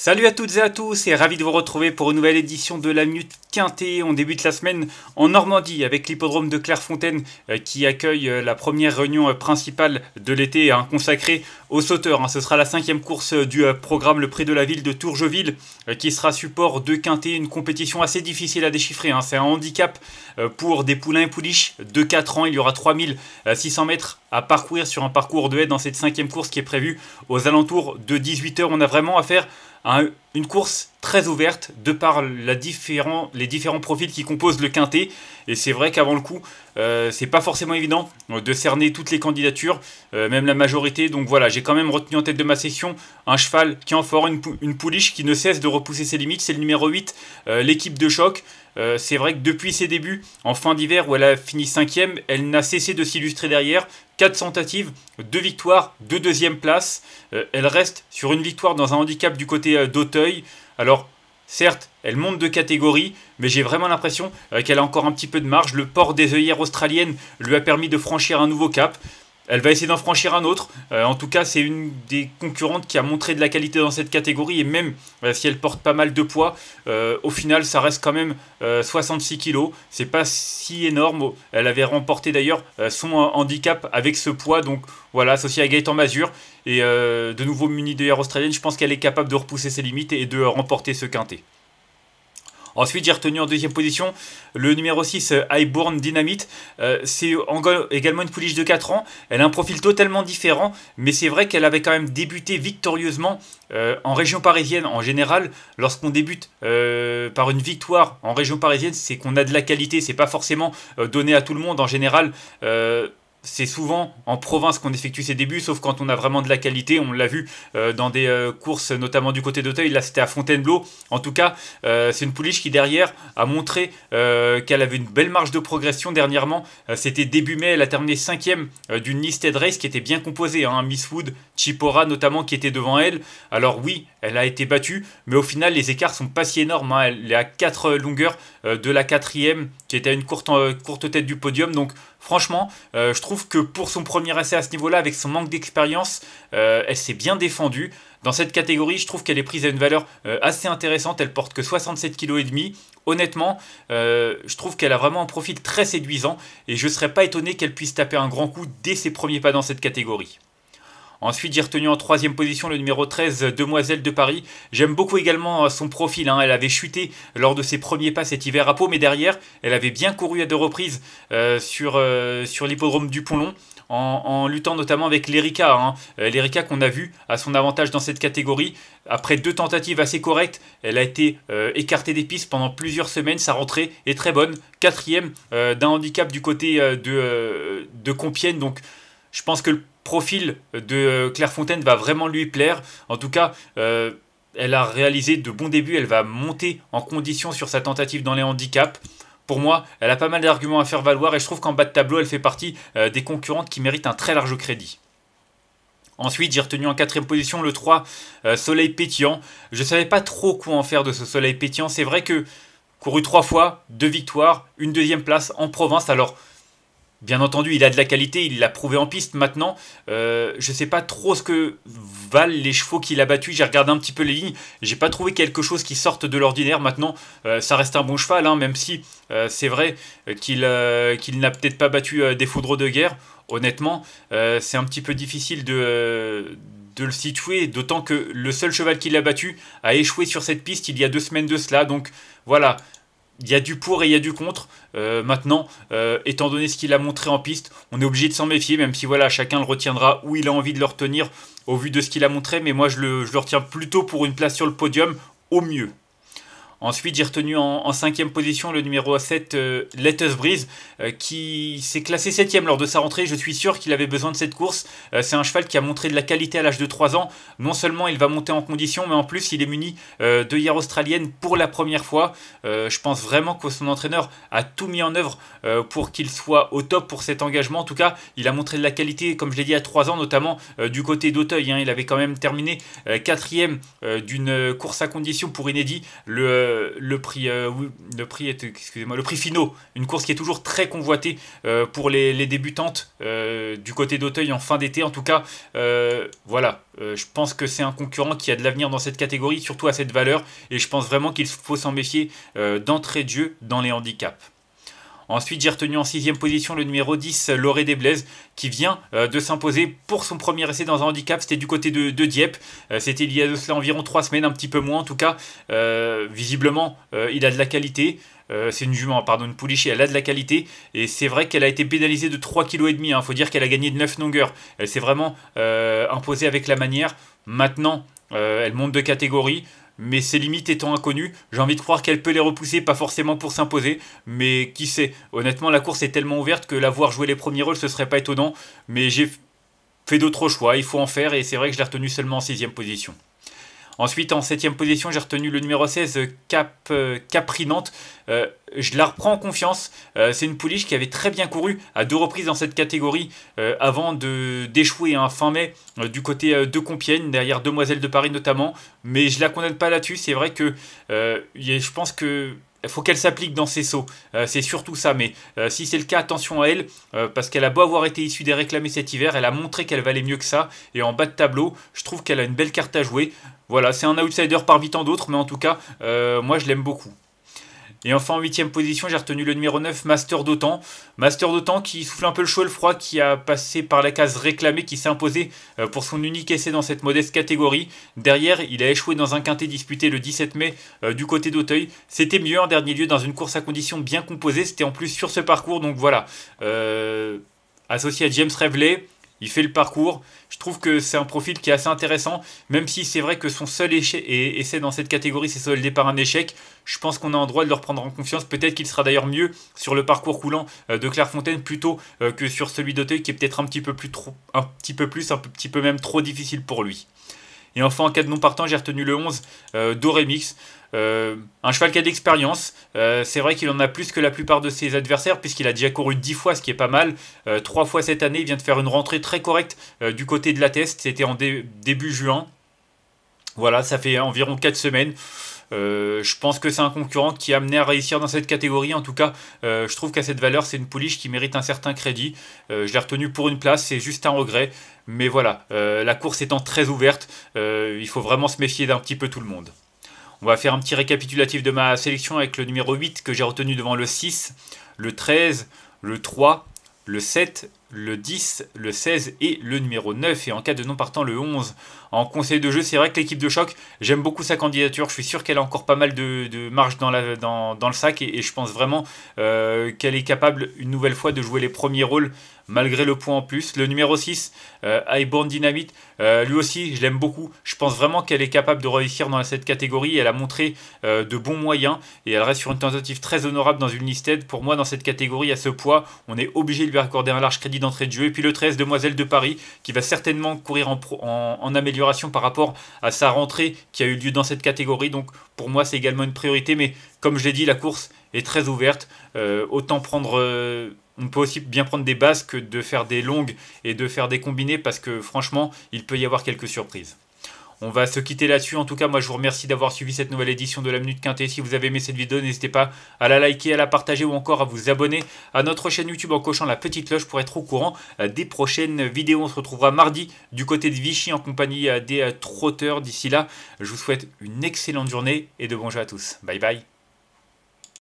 Salut à toutes et à tous et ravi de vous retrouver pour une nouvelle édition de la Minute Quintet. On débute la semaine en Normandie avec l'hippodrome de Clairefontaine qui accueille la première réunion principale de l'été consacrée aux sauteurs. Ce sera la 5e course du programme, le Prix de la Ville de Tourgeville qui sera support de Quintet, une compétition assez difficile à déchiffrer. C'est un handicap pour des poulains et pouliches de 4 ans. Il y aura 3600 mètres à parcourir sur un parcours de haie dans cette 5e course qui est prévue aux alentours de 18 h. On a vraiment affaire à une course très ouverte de par les différents profils qui composent le quintet. Et c'est vrai qu'avant le coup, c'est pas forcément évident de cerner toutes les candidatures, même la majorité. Donc voilà, j'ai quand même retenu en tête de ma section un cheval qui est en fort, une pouliche qui ne cesse de repousser ses limites. C'est le numéro 8, l'équipe de choc. C'est vrai que depuis ses débuts, en fin d'hiver où elle a fini 5e, elle n'a cessé de s'illustrer derrière. 4 tentatives, 2 victoires, 2 deuxièmes places. Elle reste sur une victoire dans un handicap du côté d'Auteuil. Alors, certes, elle monte de catégorie, mais j'ai vraiment l'impression qu'elle a encore un petit peu de marge. Le port des œillères australiennes lui a permis de franchir un nouveau cap. Elle va essayer d'en franchir un autre. En tout cas, c'est une des concurrentes qui a montré de la qualité dans cette catégorie. Et même si elle porte pas mal de poids, au final, ça reste quand même 66 kilos. C'est pas si énorme. Elle avait remporté d'ailleurs son handicap avec ce poids. Donc voilà, associé à Gaëtan Mazur. Et de nouveau muni d'œillères australienne, je pense qu'elle est capable de repousser ses limites et de remporter ce quintet. Ensuite, j'ai retenu en deuxième position le numéro 6, Highborn Dynamite. C'est également une pouliche de 4 ans. Elle a un profil totalement différent, mais c'est vrai qu'elle avait quand même débuté victorieusement en région parisienne. En général, lorsqu'on débute par une victoire en région parisienne, c'est qu'on a de la qualité. C'est pas forcément donné à tout le monde. En général, c'est souvent en province qu'on effectue ses débuts, sauf quand on a vraiment de la qualité. On l'a vu dans des courses, notamment du côté d'Auteuil. Là, c'était à Fontainebleau. En tout cas, c'est une pouliche qui, derrière, a montré qu'elle avait une belle marge de progression dernièrement. C'était début mai. Elle a terminé 5e d'une listed race qui était bien composée. Miss Wood, Chipora, notamment, qui était devant elle. Alors oui, elle a été battue, mais au final, les écarts sont pas si énormes. Elle est à 4 longueurs de la 4e, qui était à une courte tête du podium. Donc, franchement, je trouve que pour son premier essai à ce niveau-là, avec son manque d'expérience, elle s'est bien défendue. Dans cette catégorie, je trouve qu'elle est prise à une valeur assez intéressante. Elle porte que 67,5 kg. Honnêtement, je trouve qu'elle a vraiment un profil très séduisant et je ne serais pas étonné qu'elle puisse taper un grand coup dès ses premiers pas dans cette catégorie. Ensuite, j'ai retenu en 3e position le numéro 13, Demoiselle de Paris. J'aime beaucoup également son profil. Elle avait chuté lors de ses premiers pas cet hiver à Pau, mais derrière, elle avait bien couru à 2 reprises sur l'hippodrome du Pont-Long, en luttant notamment avec l'Erika. L'Erika qu'on a vu à son avantage dans cette catégorie. Après 2 tentatives assez correctes, elle a été écartée des pistes pendant plusieurs semaines. Sa rentrée est très bonne. 4e d'un handicap du côté de Compiègne. Donc, je pense que le profil de Clairefontaine va vraiment lui plaire. En tout cas, elle a réalisé de bons débuts. Elle va monter en condition sur sa tentative dans les handicaps. Pour moi, elle a pas mal d'arguments à faire valoir et je trouve qu'en bas de tableau, elle fait partie des concurrentes qui méritent un très large crédit. Ensuite, j'ai retenu en 4e position le 3, Soleil Pétillant. Je ne savais pas trop quoi en faire de ce Soleil Pétillant. C'est vrai que couru 3 fois, 2 victoires, une 2e place en province. Alors, bien entendu, il a de la qualité, il l'a prouvé en piste maintenant. Je ne sais pas trop ce que valent les chevaux qu'il a battus. J'ai regardé un petit peu les lignes. J'ai pas trouvé quelque chose qui sorte de l'ordinaire. Maintenant, ça reste un bon cheval, même si c'est vrai qu'il n'a peut-être pas battu des foudres de guerre. Honnêtement, c'est un petit peu difficile de le situer, d'autant que le seul cheval qu'il a battu a échoué sur cette piste il y a 2 semaines de cela. Donc voilà. Il y a du pour et il y a du contre. Maintenant, étant donné ce qu'il a montré en piste, on est obligé de s'en méfier, même si voilà, chacun le retiendra où il a envie de le retenir au vu de ce qu'il a montré. Mais moi, je le retiens plutôt pour une place sur le podium, au mieux. Ensuite, j'ai retenu en 5e position le numéro 7, Let Us Breeze, qui s'est classé 7e lors de sa rentrée. Je suis sûr qu'il avait besoin de cette course. C'est un cheval qui a montré de la qualité à l'âge de 3 ans. Non seulement il va monter en condition, mais en plus il est muni d'œillères australiennes pour la première fois. Je pense vraiment que son entraîneur a tout mis en œuvre pour qu'il soit au top pour cet engagement. En tout cas, il a montré de la qualité, comme je l'ai dit, à 3 ans, notamment du côté d'Auteuil. Il avait quand même terminé 4e d'une course à condition pour inédit. le prix Finot, une course qui est toujours très convoitée pour les débutantes du côté d'Auteuil en fin d'été en tout cas. Voilà, je pense que c'est un concurrent qui a de l'avenir dans cette catégorie, surtout à cette valeur, et je pense vraiment qu'il faut s'en méfier d'entrée de jeu dans les handicaps. Ensuite, j'ai retenu en 6ème position le numéro 10, Loré des Blaises, qui vient de s'imposer pour son premier essai dans un handicap. C'était du côté de Dieppe. C'était il y a de cela environ 3 semaines, un petit peu moins en tout cas. Visiblement, il a de la qualité. C'est une jument, pardon, une pouliche, elle a de la qualité. Et c'est vrai qu'elle a été pénalisée de 3,5 kg. Il faut dire qu'elle a gagné de 9 longueurs. Elle s'est vraiment imposée avec la manière. Maintenant, elle monte de catégorie. Mais ses limites étant inconnues, j'ai envie de croire qu'elle peut les repousser, pas forcément pour s'imposer, mais qui sait. Honnêtement, la course est tellement ouverte que la voir jouer les premiers rôles, ce serait pas étonnant, mais j'ai fait d'autres choix, il faut en faire, et c'est vrai que je l'ai retenu seulement en 6ème position. Ensuite, en 7ème position, j'ai retenu le numéro 16, Capri Nantes. Je la reprends en confiance. C'est une pouliche qui avait très bien couru à 2 reprises dans cette catégorie avant d'échouer fin mai du côté de Compiègne, derrière Demoiselle de Paris notamment. Mais je la condamne pas là-dessus. C'est vrai que je pense que il faut qu'elle s'applique dans ses sauts, c'est surtout ça, mais si c'est le cas, attention à elle, parce qu'elle a beau avoir été issue des réclamés cet hiver, elle a montré qu'elle valait mieux que ça, et en bas de tableau, je trouve qu'elle a une belle carte à jouer. Voilà, c'est un outsider parmi tant d'autres, mais en tout cas, moi je l'aime beaucoup. Et enfin en 8ème position, j'ai retenu le numéro 9, Master d'Otan. Master d'Otan qui souffle un peu le chaud et le froid, qui a passé par la case réclamée, qui s'est imposé pour son unique essai dans cette modeste catégorie. Derrière, il a échoué dans un quintet disputé le 17 mai du côté d'Auteuil. C'était mieux en dernier lieu dans une course à conditions bien composée. C'était en plus sur ce parcours, donc voilà. Associé à James Reveley, il fait le parcours. Je trouve que c'est un profil qui est assez intéressant, même si c'est vrai que son seul essai dans cette catégorie s'est soldé par un échec. Je pense qu'on a en droit de le reprendre en confiance. Peut-être qu'il sera d'ailleurs mieux sur le parcours coulant de Clairefontaine plutôt que sur celui d'Auteuil, qui est peut-être un petit peu même trop difficile pour lui. Et enfin, en cas de non partant, j'ai retenu le 11, Doremix. Un cheval qui a d'expérience. C'est vrai qu'il en a plus que la plupart de ses adversaires, puisqu'il a déjà couru 10 fois, ce qui est pas mal. 3 fois cette année, il vient de faire une rentrée très correcte du côté de la Teste. C'était en début juin. Voilà, ça fait environ 4 semaines. Je pense que c'est un concurrent qui est amené à réussir dans cette catégorie. En tout cas, je trouve qu'à cette valeur, c'est une pouliche qui mérite un certain crédit. Je l'ai retenu pour une place, c'est juste un regret. Mais voilà, la course étant très ouverte, il faut vraiment se méfier d'un petit peu tout le monde. On va faire un petit récapitulatif de ma sélection avec le numéro 8 que j'ai retenu devant le 6, le 13, le 3, le 7, le 10, le 16 et le numéro 9. Et en cas de non partant, le 11. En conseil de jeu, c'est vrai que l'équipe de choc, j'aime beaucoup sa candidature. Je suis sûr qu'elle a encore pas mal de marge dans le sac. Et je pense vraiment qu'elle est capable, une nouvelle fois, de jouer les premiers rôles malgré le point en plus. Le numéro 6, Highborn Dynamite, lui aussi, je l'aime beaucoup. Je pense vraiment qu'elle est capable de réussir dans cette catégorie. Elle a montré de bons moyens et elle reste sur une tentative très honorable dans une listed. Pour moi, dans cette catégorie, à ce poids, on est obligé de lui accorder un large crédit d'entrée de jeu. Et puis le 13, Demoiselle de Paris, qui va certainement courir en amélioration par rapport à sa rentrée qui a eu lieu dans cette catégorie. Donc pour moi, c'est également une priorité. Mais comme je l'ai dit, la course est très ouverte. Autant prendre... on peut aussi bien prendre des bases que de faire des longues et de faire des combinés parce que franchement, il peut y avoir quelques surprises. On va se quitter là-dessus. En tout cas, moi, je vous remercie d'avoir suivi cette nouvelle édition de la Minute Quintet. Si vous avez aimé cette vidéo, n'hésitez pas à la liker, à la partager ou encore à vous abonner à notre chaîne YouTube en cochant la petite cloche pour être au courant des prochaines vidéos. On se retrouvera mardi du côté de Vichy en compagnie des trotteurs. D'ici là, je vous souhaite une excellente journée et de bons jeux à tous. Bye bye.